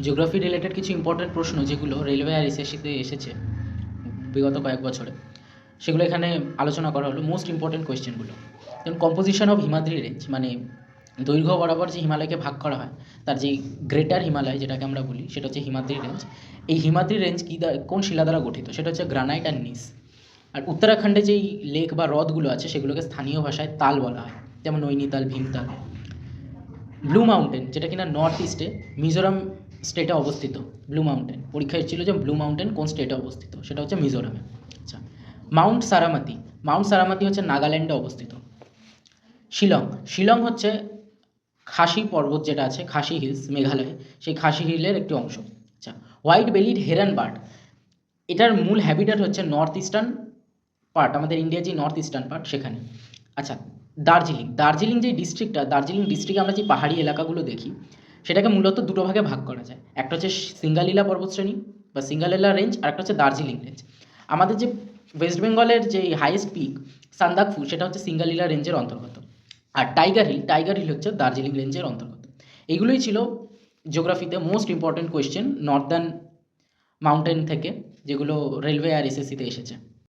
Geography related কিছু important প্রশ্ন যেগুলো রেলওয়ে আর এসএসসিতে এসেছে বিগত কয়েক বছরে, সেগুলো এখানে আলোচনা করা হলো। মোস্ট ইম্পর্টেন্ট কোয়েশ্চেনগুলো, যেমন কম্পোজিশন অফ হিমাদ্রি রেঞ্জ, মানে দৈর্ঘ্য বরাবর যে হিমালয়কে ভাগ করা হয় তার যে গ্রেটার হিমালয় যেটাকে আমরা বলি সেটা হচ্ছে হিমাদ্রি রেঞ্জ। এই হিমাদ্রি রেঞ্জ কী কোন শিলা দ্বারা গঠিত, সেটা হচ্ছে গ্রানাইট অ্যান্ড নিস। আর উত্তরাখণ্ডে যেই লেক বা হ্রদগুলো আছে সেগুলোকে স্থানীয় ভাষায় তাল বলা হয়, যেমন নৈনিতাল, ভীমতাল। ব্লু মাউন্টেন, যেটা কিনা নর্থ ইস্টে মিজোরাম স্টেটে অবস্থিত। ব্লু মাউন্টেন পরীক্ষা এসেছিল যে ব্লু মাউন্টেন কোন স্টেটে অবস্থিত, সেটা হচ্ছে মিজোরামে। আচ্ছা, মাউন্ট সারামাতি, মাউন্ট সারামাতি হচ্ছে নাগাল্যান্ডে অবস্থিত। শিলং, শিলং হচ্ছে খাসি পর্বত যেটা আছে, খাসি হিলস মেঘালয়ে, সেই খাসি হিলের একটি অংশ। আচ্ছা, হোয়াইট বেলিড হেরান বার্ড, এটার মূল হ্যাবিটেট হচ্ছে নর্থ ইস্টার্ন পার্ট, আমাদের ইন্ডিয়ার যে নর্থ ইস্টার্ন পার্ট সেখানে। আচ্ছা, দার্জিলিং, দার্জিলিং যে ডিস্ট্রিক্টটা, দার্জিলিং ডিস্ট্রিক্টে আমরা যে পাহাড়ি এলাকাগুলো দেখি সেটাকে মূলত দুটো ভাগে ভাগ করা যায়। একটা হচ্ছে সিঙ্গালীলা পর্বতশ্রেণী বা সিঙ্গালীলা রেঞ্জ, আর একটা হচ্ছে দার্জিলিং রেঞ্জ। আমাদের যে ওয়েস্ট বেঙ্গলের যে হাইয়েস্ট পিক সান্দাকফু, সেটা হচ্ছে সিঙ্গালীলা রেঞ্জের অন্তর্গত। আর টাইগার হিল, টাইগার হিল হচ্ছে দার্জিলিং রেঞ্জের অন্তর্গত। এইগুলোই ছিল জিওগ্রাফিতে most important question northern mountain থেকে, যেগুলো রেলওয়ে আর এসএসসিতে এসেছে।